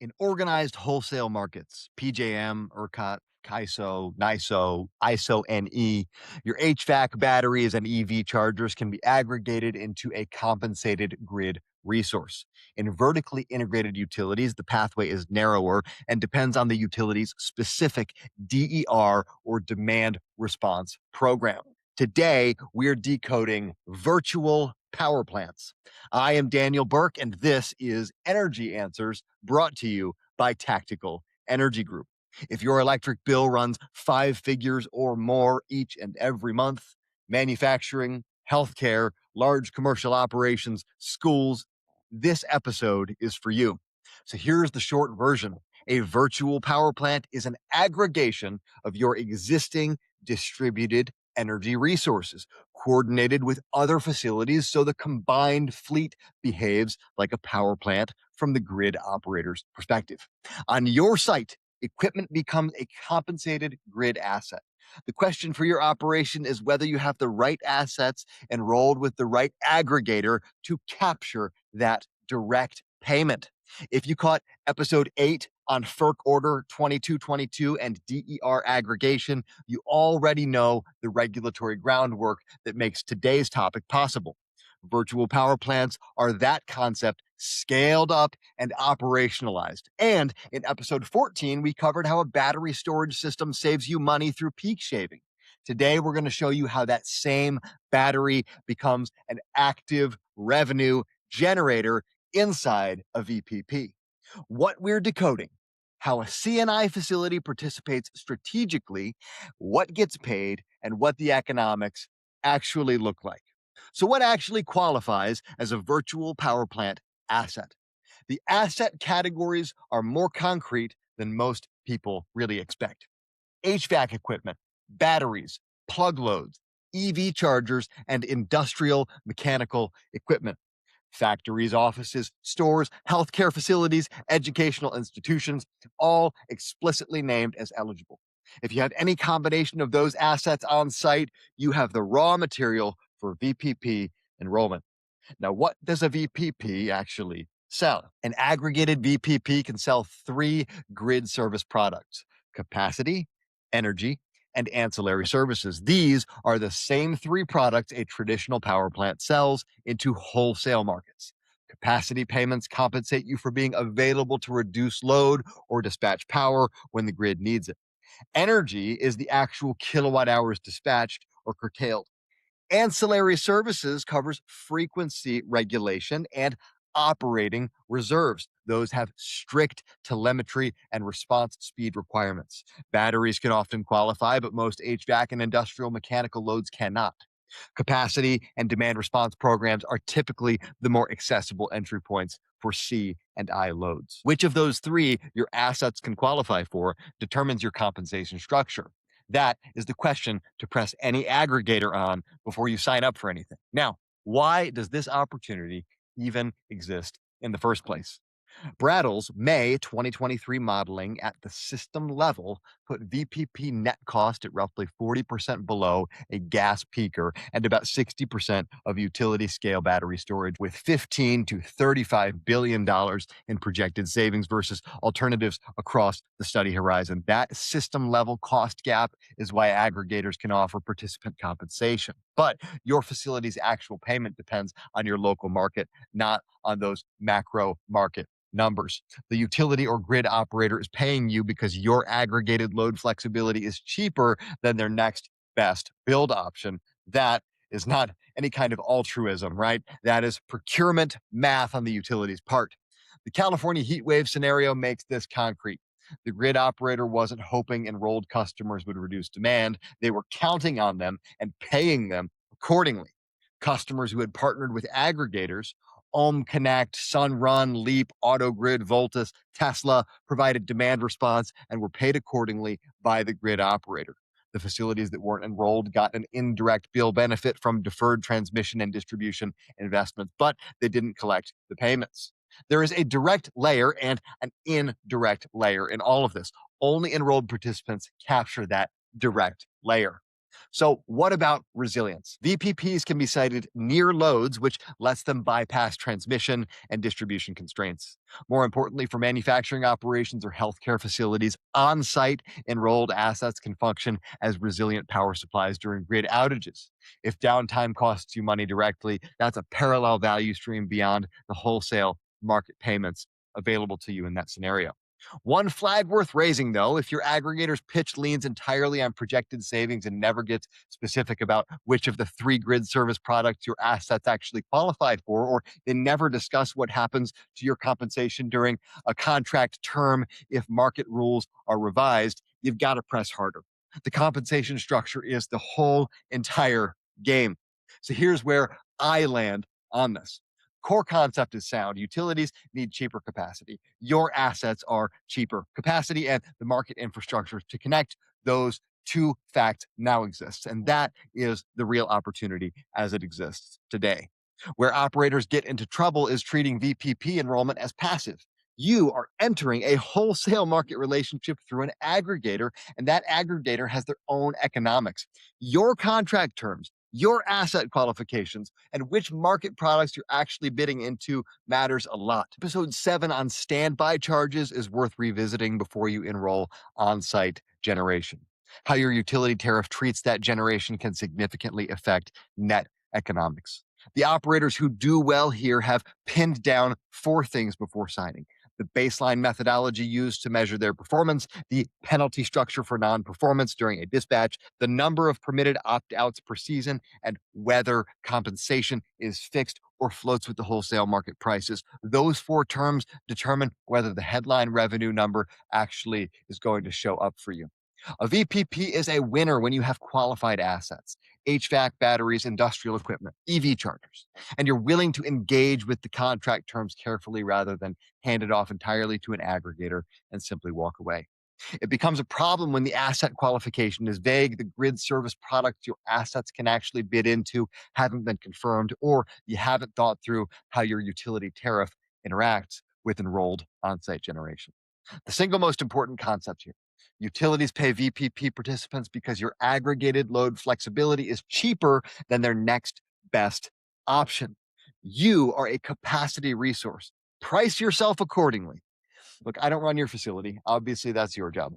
In organized wholesale markets, PJM, ERCOT, KISO, NISO, ISO, NE, your HVAC batteries and EV chargers can be aggregated into a compensated grid resource. In vertically integrated utilities, the pathway is narrower and depends on the utility's specific DER or demand response program. Today, we're decoding virtual power plants. I am Daniel Burke, and this is Energy Answers brought to you by Tactical Energy Group. If your electric bill runs five figures or more each and every month, manufacturing, healthcare, large commercial operations, schools, this episode is for you. So here's the short version. A virtual power plant is an aggregation of your existing distributed energy resources, coordinated with other facilities so the combined fleet behaves like a power plant from the grid operator's perspective. On your site, equipment becomes a compensated grid asset. The question for your operation is whether you have the right assets enrolled with the right aggregator to capture that direct payment. If you caught episode 8 on FERC Order 2222 and DER aggregation, you already know the regulatory groundwork that makes today's topic possible. Virtual power plants are that concept scaled up and operationalized. And in episode 14, we covered how a battery storage system saves you money through peak shaving. Today, we're going to show you how that same battery becomes an active revenue generator inside a VPP. What we're decoding, how a CNI facility participates strategically, what gets paid, and what the economics actually look like. So, what actually qualifies as a virtual power plant asset? The asset categories are more concrete than most people really expect. HVAC equipment, batteries, plug loads, EV chargers, and industrial mechanical equipment. Factories, offices, stores, healthcare facilities, educational institutions, all explicitly named as eligible. If you have any combination of those assets on site, you have the raw material for VPP enrollment. Now, what does a VPP actually sell? An aggregated VPP can sell three grid service products: capacity, energy, and ancillary services. These are the same three products a traditional power plant sells into wholesale markets. Capacity payments compensate you for being available to reduce load or dispatch power when the grid needs it. Energy is the actual kilowatt hours dispatched or curtailed. Ancillary services covers frequency regulation and operating reserves. Those have strict telemetry and response speed requirements. Batteries can often qualify, but most HVAC and industrial mechanical loads cannot. Capacity and demand response programs are typically the more accessible entry points for C and I loads. Which of those three your assets can qualify for determines your compensation structure. That is the question to press any aggregator on before you sign up for anything. Now, why does this opportunity even exist in the first place? Brattle's May 2023 modeling at the system level put VPP net cost at roughly 40% below a gas peaker and about 60% of utility scale battery storage, with $15 to $35 billion in projected savings versus alternatives across the study horizon. That system level cost gap is why aggregators can offer participant compensation. But your facility's actual payment depends on your local market, not on those macro market numbers. The utility or grid operator is paying you because your aggregated load flexibility is cheaper than their next best build option. That is not any kind of altruism, right? That is procurement math on the utility's part. The California heat wave scenario makes this concrete. The grid operator wasn't hoping enrolled customers would reduce demand. They were counting on them and paying them accordingly. Customers who had partnered with aggregators, OhmConnect, SunRun, Leap, Autogrid, Voltus, Tesla, provided demand response and were paid accordingly by the grid operator. The facilities that weren't enrolled got an indirect bill benefit from deferred transmission and distribution investments, but they didn't collect the payments. There is a direct layer and an indirect layer in all of this. Only enrolled participants capture that direct layer. So, what about resilience? VPPs can be sited near loads, which lets them bypass transmission and distribution constraints. More importantly, for manufacturing operations or healthcare facilities, on site enrolled assets can function as resilient power supplies during grid outages. If downtime costs you money directly, that's a parallel value stream beyond the wholesale market payments available to you in that scenario. One flag worth raising, though, if your aggregator's pitch leans entirely on projected savings and never gets specific about which of the three grid service products your assets actually qualified for, or they never discuss what happens to your compensation during a contract term if market rules are revised, you've got to press harder. The compensation structure is the whole entire game. So here's where I land on this. Core concept is sound. Utilities need cheaper capacity. Your assets are cheaper capacity, and the market infrastructure to connect those two facts now exists. And that is the real opportunity as it exists today. Where operators get into trouble is treating VPP enrollment as passive. You are entering a wholesale market relationship through an aggregator, and that aggregator has their own economics. Your contract terms, your asset qualifications, and which market products you're actually bidding into matters a lot. Episode 7 on standby charges is worth revisiting before you enroll on site generation. How your utility tariff treats that generation can significantly affect net economics. The operators who do well here have pinned down 4 things before signing: the baseline methodology used to measure their performance, the penalty structure for non-performance during a dispatch, the number of permitted opt-outs per season, and whether compensation is fixed or floats with the wholesale market prices. Those 4 terms determine whether the headline revenue number actually is going to show up for you. A VPP is a winner when you have qualified assets: HVAC, batteries, industrial equipment, EV chargers, and you're willing to engage with the contract terms carefully rather than hand it off entirely to an aggregator and simply walk away. It becomes a problem when the asset qualification is vague, the grid service products your assets can actually bid into haven't been confirmed, or you haven't thought through how your utility tariff interacts with enrolled on-site generation. The single most important concept here: utilities pay VPP participants because your aggregated load flexibility is cheaper than their next best option. You are a capacity resource. Price yourself accordingly. Look, I don't run your facility. Obviously, that's your job.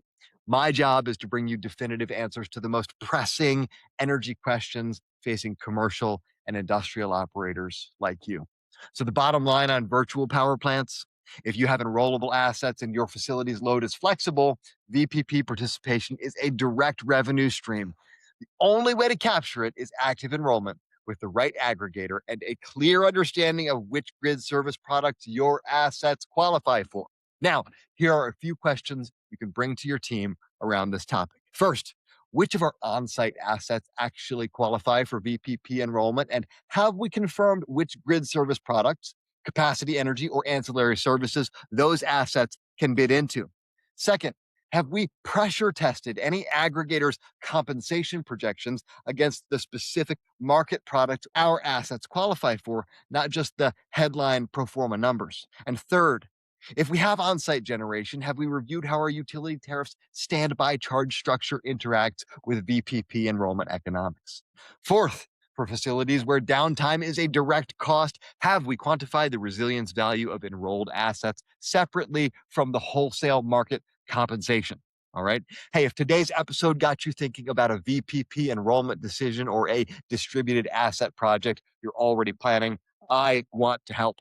My job is to bring you definitive answers to the most pressing energy questions facing commercial and industrial operators like you. So, the bottom line on virtual power plants: if you have enrollable assets and your facility's load is flexible, VPP participation is a direct revenue stream. The only way to capture it is active enrollment with the right aggregator and a clear understanding of which grid service products your assets qualify for. Now, here are a few questions you can bring to your team around this topic. First, which of our on site assets actually qualify for VPP enrollment? And have we confirmed which grid service products, capacity, energy, or ancillary services those assets can bid into? Second, have we pressure tested any aggregators' compensation projections against the specific market products our assets qualify for, not just the headline pro forma numbers? And third, if we have on-site generation, have we reviewed how our utility tariffs standby charge structure interacts with VPP enrollment economics? Fourth, for facilities where downtime is a direct cost, have we quantified the resilience value of enrolled assets separately from the wholesale market compensation? All right. Hey, if today's episode got you thinking about a VPP enrollment decision or a distributed asset project you're already planning, I want to help.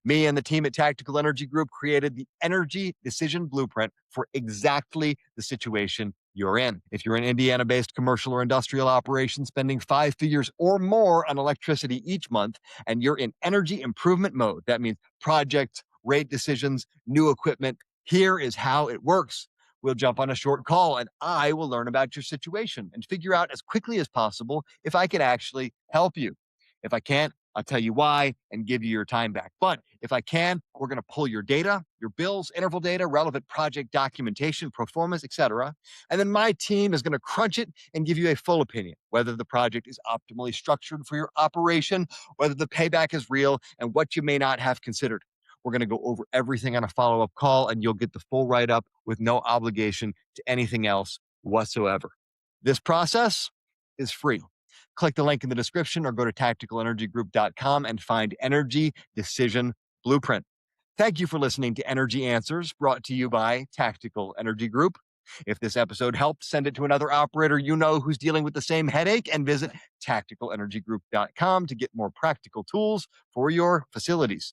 Me and the team at Tactical Energy Group created the Energy Decision Blueprint for exactly the situation you're in. If you're an Indiana-based commercial or industrial operation spending 5 figures or more on electricity each month, and you're in energy improvement mode, that means projects, rate decisions, new equipment, here is how it works. We'll jump on a short call and I will learn about your situation and figure out as quickly as possible if I can actually help you. If I can't, I'll tell you why and give you your time back. But if I can, we're going to pull your data, your bills, interval data, relevant project documentation, performance, etc. And then my team is going to crunch it and give you a full opinion, whether the project is optimally structured for your operation, whether the payback is real, and what you may not have considered. We're going to go over everything on a follow-up call, and you'll get the full write-up with no obligation to anything else whatsoever. This process is free. Click the link in the description or go to tacticalenergygroup.com and find Energy Decision Blueprint. Thank you for listening to Energy Answers, brought to you by Tactical Energy Group. If this episode helped, send it to another operator you know who's dealing with the same headache, and visit tacticalenergygroup.com to get more practical tools for your facilities.